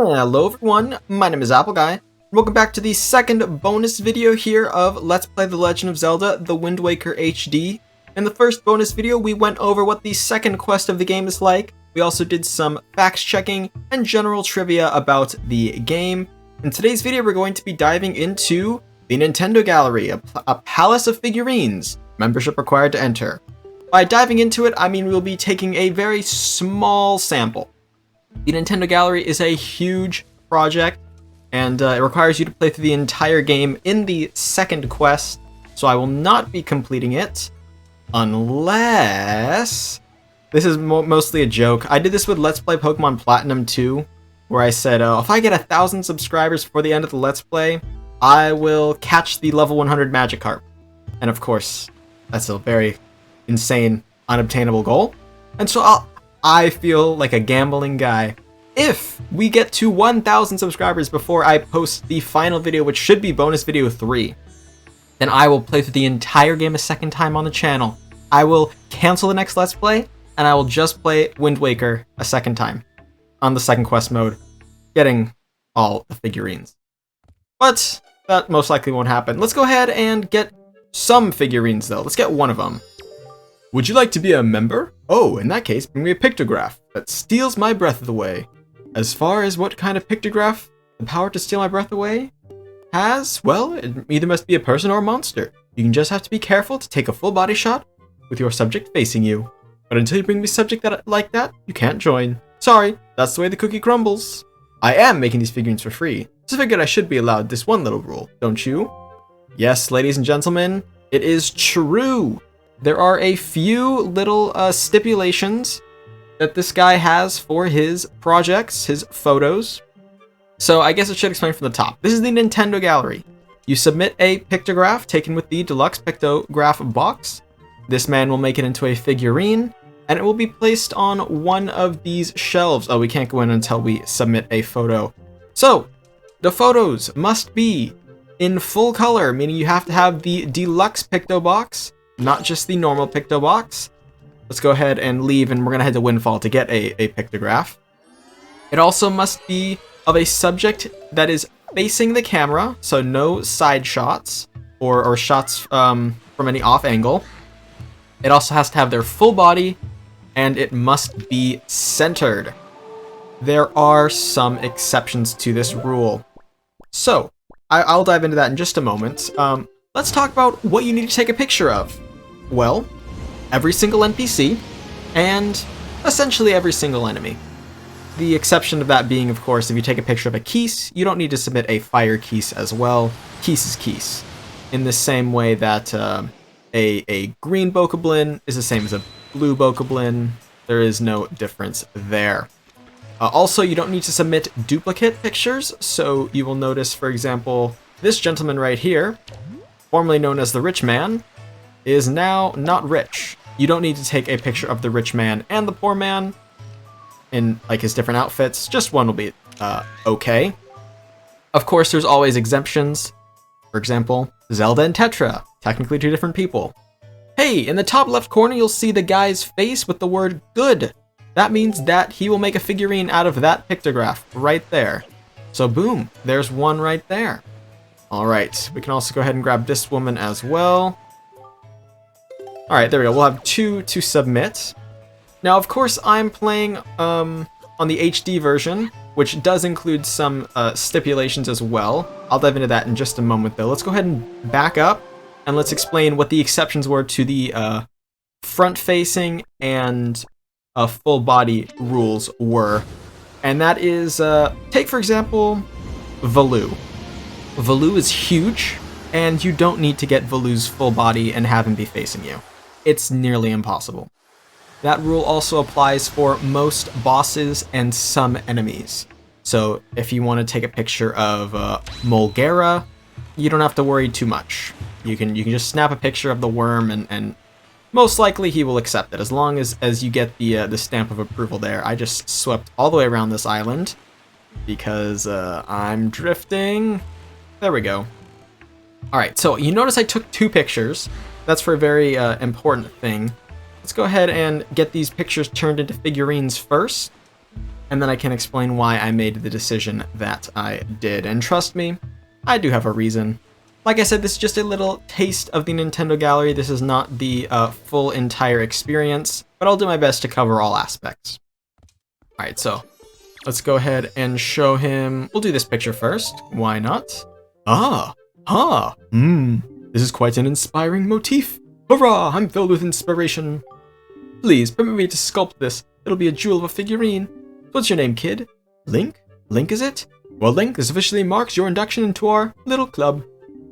Hello everyone, my name is Apple Guy. Welcome back to the second bonus video here of Let's Play The Legend of Zelda, The Wind Waker HD. In the first bonus video, we went over what the second quest of the game is like. We also did some facts checking and general trivia about the game. In today's video, we're going to be diving into the Nintendo Gallery, a palace of figurines. Membership required to enter. By diving into it, I mean we'll be taking a very small sample. The Nintendo Gallery is a huge project, and it requires you to play through the entire game in the second quest, so I will not be completing it, unless... This is mostly a joke. I did this with Let's Play Pokemon Platinum 2, where I said, if I get 1,000 subscribers before the end of the Let's Play, I will catch the level 100 Magikarp. And of course, that's a very insane, unobtainable goal. And so I feel like a gambling guy. If we get to 1,000 subscribers before I post the final video, which should be bonus video 3, then I will play through the entire game a second time on the channel. I will cancel the next Let's Play, and I will just play Wind Waker a second time on the second quest mode, getting all the figurines. But that most likely won't happen. Let's go ahead and get some figurines, though. Let's get one of them. Would you like to be a member? Oh, in that case, bring me a pictograph that steals my breath away. As far as what kind of pictograph the power to steal my breath away has, well, it either must be a person or a monster. You can just have to be careful to take a full body shot with your subject facing you. But until you bring me subject like that, you can't join. Sorry, that's the way the cookie crumbles. I am making these figurines for free, so I figured I should be allowed this one little rule, don't you? Yes, ladies and gentlemen, it is true. There are a few little stipulations that this guy has for his projects, his photos. So I guess I should explain from the top. This is the Nintendo Gallery. You submit a pictograph taken with the deluxe pictograph box. This man will make it into a figurine, and it will be placed on one of these shelves. Oh, we can't go in until we submit a photo. So, the photos must be in full color, meaning you have to have the deluxe picto box, not just the normal picto box. Let's go ahead and leave, and we're going to head to Windfall to get a pictograph. It also must be of a subject that is facing the camera, so no side shots or shots from any off angle. It also has to have their full body, and it must be centered. There are some exceptions to this rule. So, I'll dive into that in just a moment. Let's talk about what you need to take a picture of. Well, every single NPC, and essentially every single enemy. The exception of that being, of course, if you take a picture of a Keese, you don't need to submit a fire Keese as well. Keese is Keese. In the same way that a green Bokoblin is the same as a blue Bokoblin. There is no difference there. Also, you don't need to submit duplicate pictures, so you will notice, for example, this gentleman right here, formerly known as the Rich Man, is now not rich. You don't need to take a picture of the rich man and the poor man in like his different outfits. Just one will be okay. Of course, there's always exemptions. For example, Zelda and Tetra, technically two different people. Hey, in the top left corner, you'll see the guy's face with the word good. That means that he will make a figurine out of that pictograph right there. So boom, there's one right there. All right, we can also go ahead and grab this woman as well. All right, there we go. We'll have two to submit. Now, of course, I'm playing on the HD version, which does include some stipulations as well. I'll dive into that in just a moment, though. Let's go ahead and back up, and let's explain what the exceptions were to the front-facing and full-body rules were. And that is, take, for example, Valoo. Valoo is huge, and you don't need to get Valu's full body and have him be facing you. It's nearly impossible. That rule also applies for most bosses and some enemies. So if you want to take a picture of Molgera, you don't have to worry too much. You can just snap a picture of the worm, and most likely he will accept it, as long as you get the stamp of approval there. I just swept all the way around this island because I'm drifting. There we go. All right, so you notice I took 2 pictures. That's for a very important thing. Let's go ahead and get these pictures turned into figurines first. and then I can explain why I made the decision that I did. And trust me, I do have a reason. Like I said, this is just a little taste of the Nintendo Gallery. This is not the full entire experience, but I'll do my best to cover all aspects. Alright, so let's go ahead and show him. We'll do this picture first. Why not? This is quite an inspiring motif. Hurrah! I'm filled with inspiration. Please, permit me to sculpt this. It'll be a jewel of a figurine. What's your name, kid? Link? Link, is it? Well, Link, this officially marks your induction into our little club.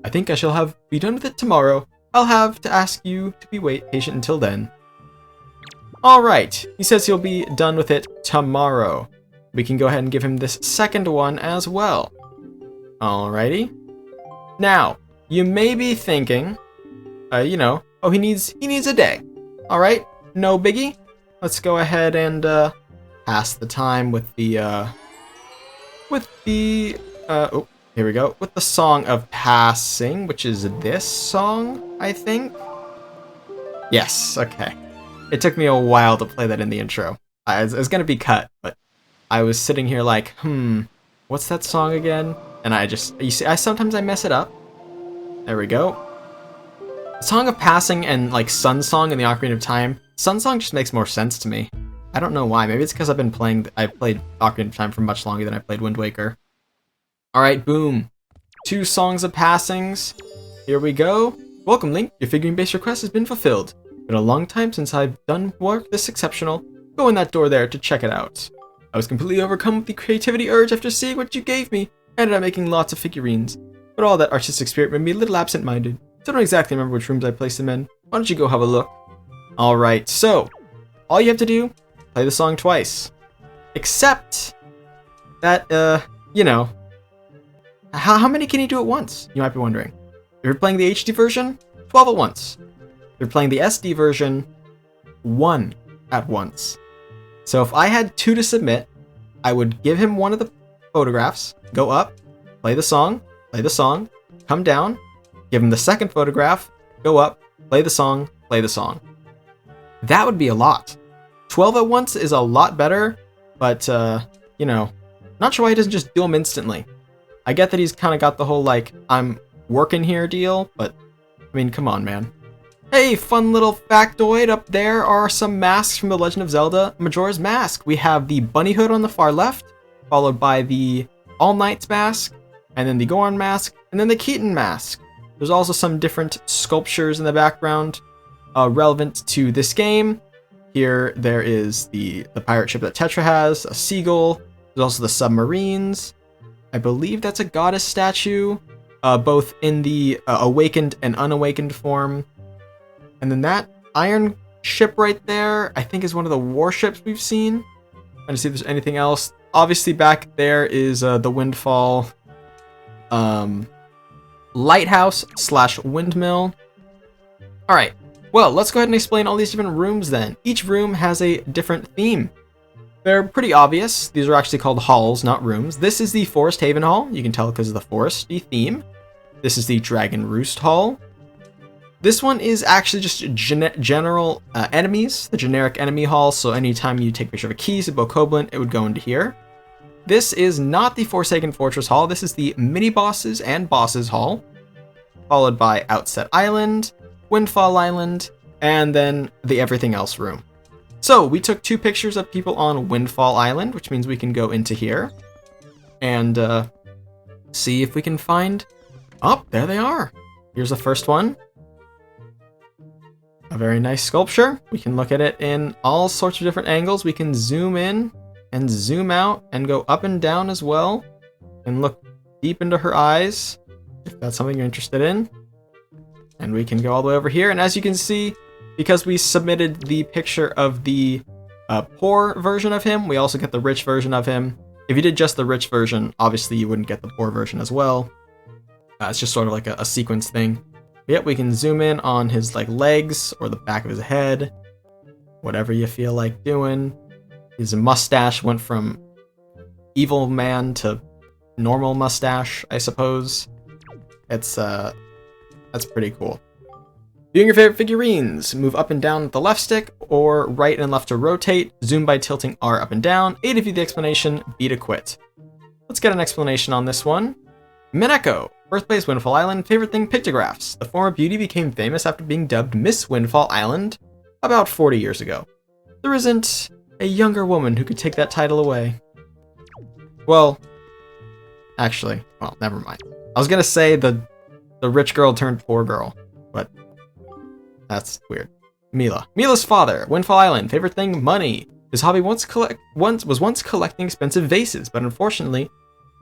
I think I shall be done with it tomorrow. I'll have to ask you to be patient until then. Alright, he says he'll be done with it tomorrow. We can go ahead and give him this second one as well. Alrighty. Now, you may be thinking, oh, he needs a day. Alright, no biggie. Let's go ahead and pass the time with the here we go, with the Song of Passing, which is this song, I think? Yes, okay. It took me a while to play that in the intro. It was gonna be cut, but I was sitting here like, what's that song again? And you see, sometimes I mess it up. There we go. Song of Passing and like Sun Song in the Ocarina of Time. Sun Song just makes more sense to me. I don't know why. Maybe it's because I played Ocarina of Time for much longer than I played Wind Waker. Alright, boom. 2 Songs of Passings. Here we go. Welcome, Link. Your figurine-based request has been fulfilled. Been a long time since I've done work this exceptional. Go in that door there to check it out. I was completely overcome with the creativity urge after seeing what you gave me. I ended up making lots of figurines. But all that artistic spirit made me a little absent-minded. So I don't exactly remember which rooms I placed them in. Why don't you go have a look? Alright, so all you have to do, play the song twice. Except that, how many can you do at once? You might be wondering. If you're playing the HD version, 12 at once. If you're playing the SD version, 1 at once. So if I had 2 to submit, I would give him one of the photographs, go up, play the song, come down, give him the second photograph, go up, play the song, That would be a lot. 12 at once is a lot better, but, not sure why he doesn't just do them instantly. I get that he's kind of got the whole, like, I'm working here deal, but, I mean, come on, man. Hey, fun little factoid, up there are some masks from The Legend of Zelda Majora's Mask. We have the bunny hood on the far left, followed by the All Knight's mask, and then the Goron mask, and then the Keaton mask. There's also some different sculptures in the background relevant to this game. Here, there is the pirate ship that Tetra has, a seagull. There's also the submarines. I believe that's a goddess statue, both in the awakened and unawakened form. And then that iron ship right there, I think is one of the warships we've seen. Trying to see if there's anything else. Obviously back there is the Windfall lighthouse / windmill. Alright, well, let's go ahead and explain all these different rooms then. Each room has a different theme. They're pretty obvious. These are actually called halls, not rooms. This is the Forest Haven Hall. You can tell because of the foresty theme. This is the Dragon Roost Hall. This one is actually just general enemies, the generic enemy hall. So anytime you take a picture of a keys, a bokoblin, it would go into here. This is not the Forsaken Fortress Hall. This is the mini bosses and bosses hall, followed by Outset Island, Windfall Island, and then the everything else room. So we took 2 pictures of people on Windfall Island, which means we can go into here and see if we can find... Oh, there they are. Here's the first one. A very nice sculpture. We can look at it in all sorts of different angles. We can zoom in and zoom out and go up and down as well and look deep into her eyes if that's something you're interested in. And we can go all the way over here. And as you can see, because we submitted the picture of the poor version of him, we also get the rich version of him. If you did just the rich version, obviously you wouldn't get the poor version as well. It's just sort of like a sequence thing. But yep, we can zoom in on his legs or the back of his head, whatever you feel like doing. His mustache went from evil man to normal mustache, I suppose. That's pretty cool. Viewing your favorite figurines, move up and down with the left stick, or right and left to rotate, zoom by tilting R up and down, A to view the explanation, B to quit. Let's get an explanation on this one. Mineko, birthplace Windfall Island, favorite thing pictographs. The former beauty became famous after being dubbed Miss Windfall Island about 40 years ago. There isn't a younger woman who could take that title away. Well, actually, well, never mind. I was gonna say the rich girl turned poor girl, but that's weird. Mila's father, Windfall Island, favorite thing, money. His hobby was once collecting expensive vases, but unfortunately,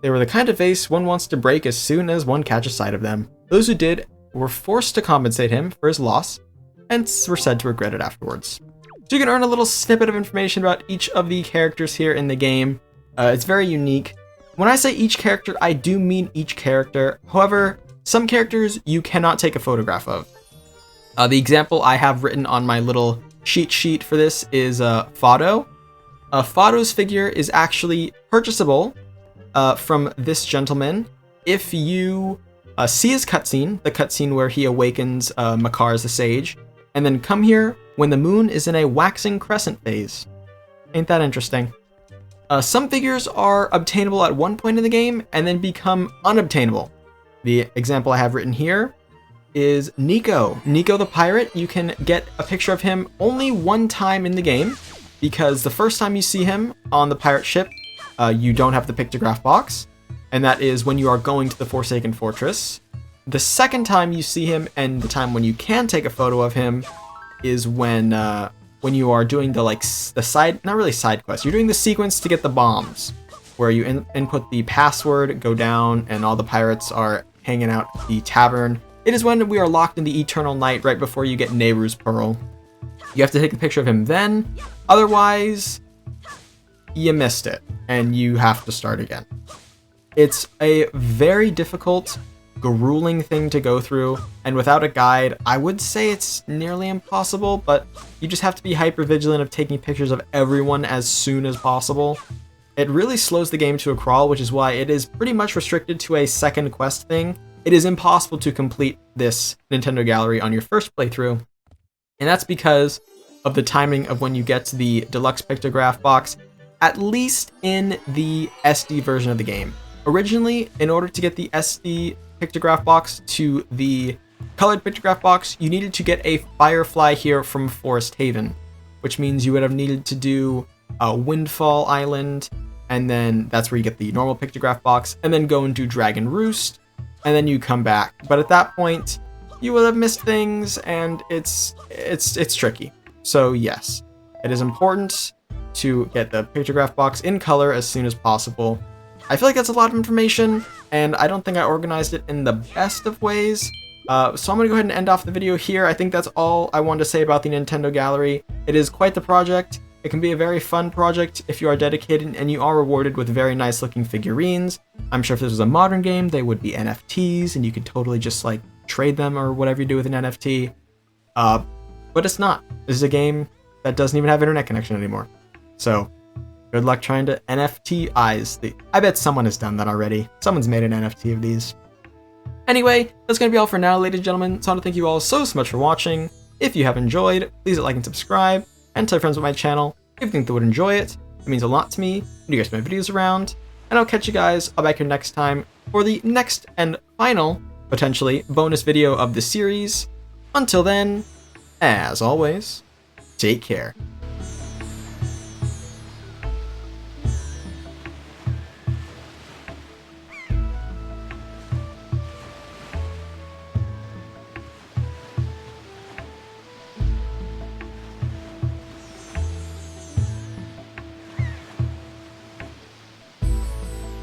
they were the kind of vase one wants to break as soon as one catches sight of them. Those who did were forced to compensate him for his loss, and were said to regret it afterwards. So you can earn a little snippet of information about each of the characters here in the game. It's very unique. When I say each character, I do mean each character. However, some characters you cannot take a photograph of. The example I have written on my little cheat sheet for this is Fado. Fado's figure is actually purchasable from this gentleman if you see his cutscene, the cutscene where he awakens Makar as the sage, and then come here when the moon is in a waxing crescent phase. Ain't that interesting? Some figures are obtainable at one point in the game and then become unobtainable. The example I have written here is Nico. Nico the pirate, you can get a picture of him only one time in the game, because the first time you see him on the pirate ship, you don't have the pictograph box, and that is when you are going to the Forsaken Fortress. The second time you see him, and the time when you can take a photo of him, is when you are doing the side, not really side quest, you're doing the sequence to get the bombs, where you input the password, go down, and all the pirates are hanging out at the tavern. It is when we are locked in the Eternal Night right before you get Nehru's Pearl. You have to take a picture of him then, otherwise you missed it, and you have to start again. It's a very difficult, grueling thing to go through, and without a guide, I would say it's nearly impossible, but you just have to be hyper vigilant of taking pictures of everyone as soon as possible. It really slows the game to a crawl, which is why it is pretty much restricted to a second quest thing. It is impossible to complete this Nintendo Gallery on your first playthrough, and that's because of the timing of when you get to the deluxe pictograph box, at least in the SD version of the game. Originally, in order to get the SD pictograph box to the colored pictograph box, you needed to get a Firefly here from Forest Haven, which means you would have needed to do a Windfall Island, and then that's where you get the normal pictograph box, and then go and do Dragon Roost, and then you come back. But at that point, you will have missed things, and it's tricky. So yes, it is important to get the pictograph box in color as soon as possible. I feel like that's a lot of information, and I don't think I organized it in the best of ways. So I'm going to go ahead and end off the video here. I think that's all I wanted to say about the Nintendo Gallery. It is quite the project. It can be a very fun project if you are dedicated, and you are rewarded with very nice looking figurines. I'm sure if this was a modern game, they would be NFTs, and you could totally just like trade them or whatever you do with an NFT. But it's not. This is a game that doesn't even have internet connection anymore. So good luck trying to NFT-ize the... I bet someone has done that already. Someone's made an NFT of these. Anyway, that's going to be all for now, ladies and gentlemen. So I want to thank you all so much for watching. If you have enjoyed, please hit like and subscribe, and tell your friends about my channel if you think they would enjoy it. It means a lot to me, and you guys my videos around. And I'll catch you guys all back here next time for the next and final, potentially, bonus video of the series. Until then, as always, take care.